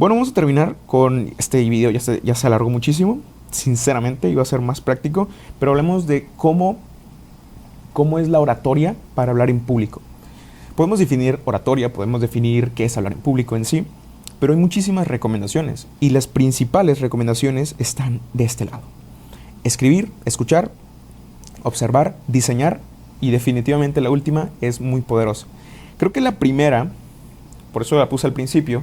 Bueno, vamos a terminar con este video, ya se alargó muchísimo. Sinceramente, iba a ser más práctico, pero hablemos de cómo es la oratoria para hablar en público. Podemos definir oratoria, podemos definir qué es hablar en público en sí, pero hay muchísimas recomendaciones y las principales recomendaciones están de este lado. Escribir, escuchar, observar, diseñar y definitivamente la última es muy poderosa. Creo que la primera, por eso la puse al principio,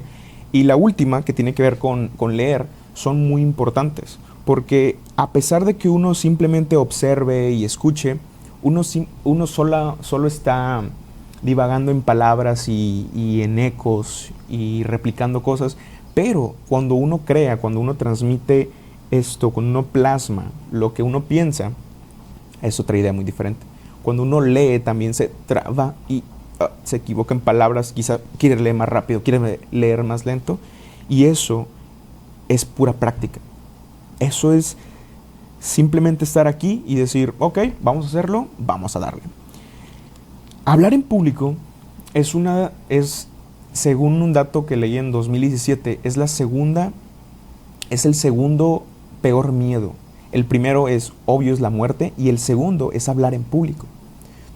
y la última, que tiene que ver con leer, son muy importantes. Porque a pesar de que uno simplemente observe y escuche, uno solo está divagando en palabras y en ecos y replicando cosas. Pero cuando uno crea, cuando uno transmite esto, cuando uno plasma lo que uno piensa, es otra idea muy diferente. Cuando uno lee también se traba y se equivoca en palabras, quizá quiere leer más rápido, quiere leer más lento, y eso es pura práctica. Eso es simplemente estar aquí y decir, ok, vamos a hacerlo, vamos a darle. Hablar en público es, según un dato que leí en 2017, es el segundo peor miedo. El primero es, obvio, es la muerte, y el segundo es hablar en público.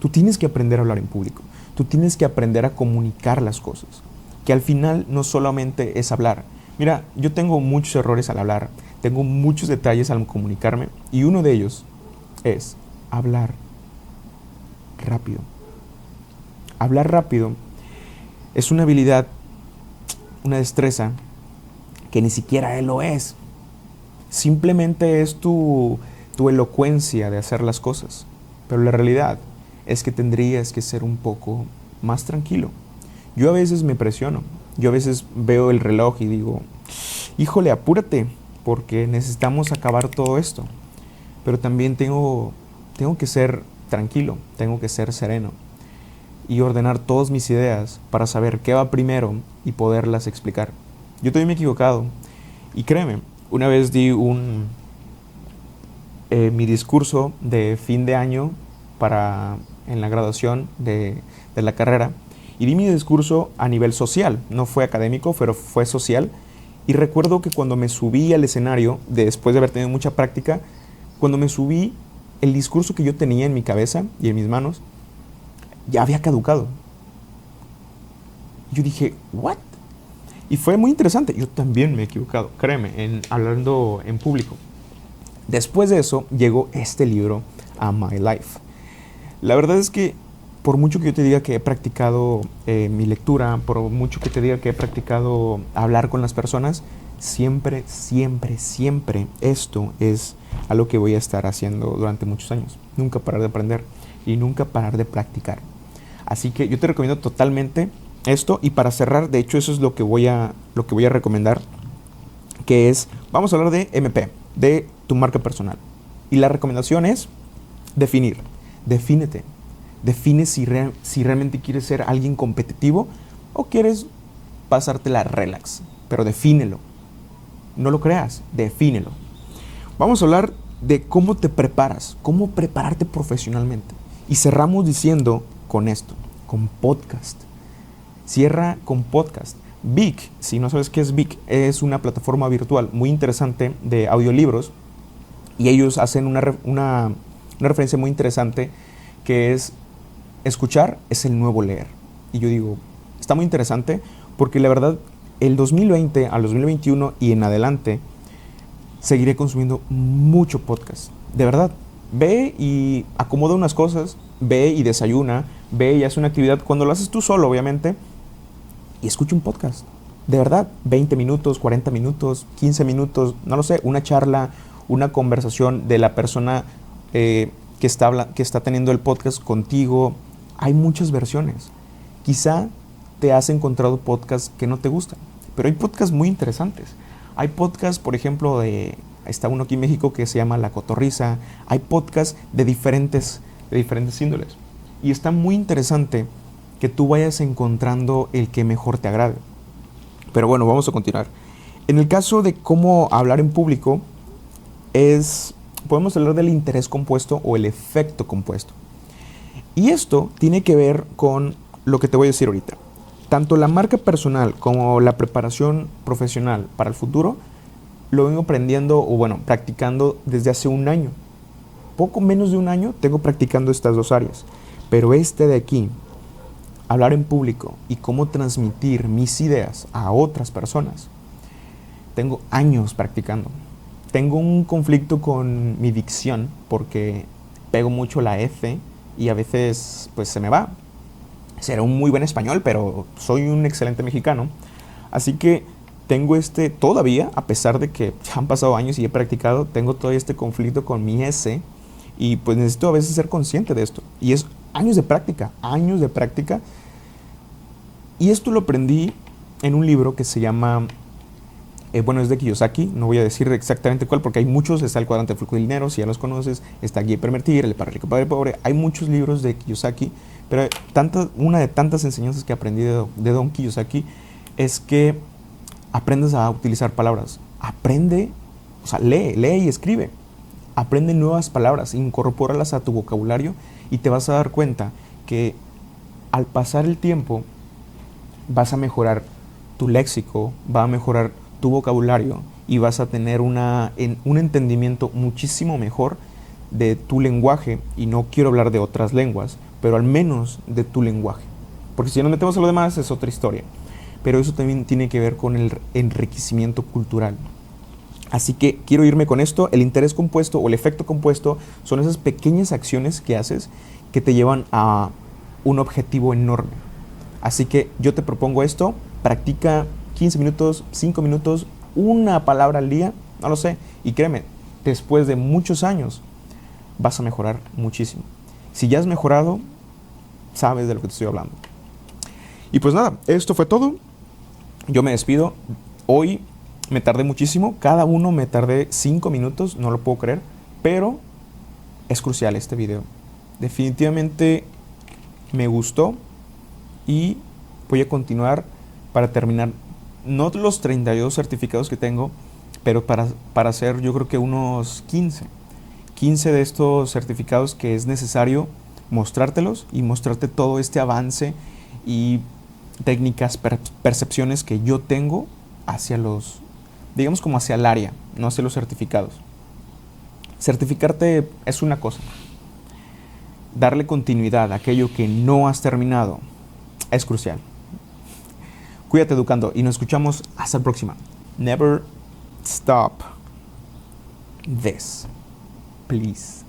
Tú tienes que aprender a hablar en público. Tú tienes que aprender a comunicar las cosas. Que al final no solamente es hablar. Mira, yo tengo muchos errores al hablar. Tengo muchos detalles al comunicarme. Y uno de ellos es hablar rápido. Hablar rápido es una habilidad, una destreza que ni siquiera él lo es. Simplemente es tu elocuencia de hacer las cosas. Pero la realidad es que tendrías que ser un poco más tranquilo. Yo a veces me presiono. Yo a veces veo el reloj y digo, híjole, apúrate, porque necesitamos acabar todo esto. Pero también tengo que ser tranquilo, tengo que ser sereno y ordenar todas mis ideas para saber qué va primero y poderlas explicar. Yo también me he equivocado. Y créeme, una vez di mi discurso de fin de año en la graduación de la carrera, y di mi discurso a nivel social, no fue académico, pero fue social. Y recuerdo que cuando me subí al escenario, después de haber tenido mucha práctica, cuando me subí, el discurso que yo tenía en mi cabeza y en mis manos ya había caducado. Yo dije, ¿what? Y fue muy interesante. Yo también me he equivocado, créeme, hablando en público. Después de eso, llegó este libro, A My Life. La verdad es que por mucho que yo te diga que he practicado mi lectura, por mucho que te diga que he practicado hablar con las personas, siempre esto es algo que voy a estar haciendo durante muchos años. Nunca parar de aprender y nunca parar de practicar. Así que yo te recomiendo totalmente esto. Y para cerrar, de hecho, eso es lo que voy a recomendar, que es, vamos a hablar de MP, de tu marca personal. Y la recomendación es definir. Defínete. Define si realmente quieres ser alguien competitivo o quieres pasártela relax. Pero defínelo. No lo creas, defínelo. Vamos a hablar de cómo te preparas, cómo prepararte profesionalmente. Y cerramos diciendo con esto, con podcast. Cierra con podcast. Vic, si no sabes qué es Vic, es una plataforma virtual muy interesante de audiolibros. Y ellos hacen una referencia muy interesante, que es: escuchar es el nuevo leer. Y yo digo, está muy interesante, porque la verdad, el 2020 al 2021 y en adelante, seguiré consumiendo mucho podcast. De verdad, ve y acomoda unas cosas, ve y desayuna, ve y hace una actividad, cuando lo haces tú solo, obviamente, y escucha un podcast. De verdad, 20 minutos, 40 minutos, 15 minutos, no lo sé, una charla, una conversación de la persona que está teniendo el podcast contigo. Hay muchas versiones. Quizá te has encontrado podcasts que no te gustan, pero hay podcasts muy interesantes. Hay podcasts, por ejemplo, está uno aquí en México que se llama La Cotorrisa. Hay podcasts de diferentes índoles. Y está muy interesante que tú vayas encontrando el que mejor te agrade. Pero bueno, vamos a continuar. En el caso de cómo hablar en público, podemos hablar del interés compuesto o el efecto compuesto. Y esto tiene que ver con lo que te voy a decir ahorita. tanto la marca personal como la preparación profesional para el futuro lo vengo aprendiendo o bueno, practicando desde hace un año. Poco menos de un año tengo practicando estas dos áreas. Pero este de aquí, hablar en público y cómo transmitir mis ideas a otras personas, tengo años practicando. Tengo un conflicto con mi dicción porque pego mucho la F y a veces pues se me va. Seré un muy buen español, pero soy un excelente mexicano. Así que tengo todavía, a pesar de que ya han pasado años y he practicado, tengo todavía este conflicto con mi S y pues necesito a veces ser consciente de esto. Y es años de práctica, años de práctica. Y esto lo aprendí en un libro que se llama, bueno, es de Kiyosaki, no voy a decir exactamente cuál porque hay muchos, está El cuadrante del flujo de dinero, si ya los conoces, está Guía para Invertir, El Padre Rico, Padre Pobre, hay muchos libros de Kiyosaki, pero una de tantas enseñanzas que aprendí de Don Kiyosaki es que aprendes a utilizar palabras, o sea, lee y escribe, aprende nuevas palabras, incorpóralas a tu vocabulario y te vas a dar cuenta que al pasar el tiempo vas a mejorar tu léxico, va a mejorar tu vocabulario y vas a tener un entendimiento muchísimo mejor de tu lenguaje, y no quiero hablar de otras lenguas, pero al menos de tu lenguaje, porque si nos metemos a lo demás es otra historia, pero eso también tiene que ver con el enriquecimiento cultural. Así que quiero irme con esto. El interés compuesto o el efecto compuesto son esas pequeñas acciones que haces que te llevan a un objetivo enorme. Así que yo te propongo esto, practica 15 minutos, 5 minutos, una palabra al día, no lo sé, y créeme, después de muchos años vas a mejorar muchísimo. Si ya has mejorado, sabes de lo que te estoy hablando. Y pues nada, esto fue todo. Yo me despido. Hoy me tardé muchísimo, cada uno me tardé 5 minutos, no lo puedo creer, pero es crucial este video. Definitivamente me gustó y voy a continuar para terminar, no los 32 certificados que tengo, pero para hacer yo creo que unos 15 de estos certificados que es necesario mostrártelos y mostrarte todo este avance y técnicas, percepciones que yo tengo hacia digamos como hacia el área, no hacia los certificados. Certificarte es una cosa, darle continuidad a aquello que no has terminado es crucial. Cuídate, educando, y nos escuchamos hasta la próxima. Never stop this, please.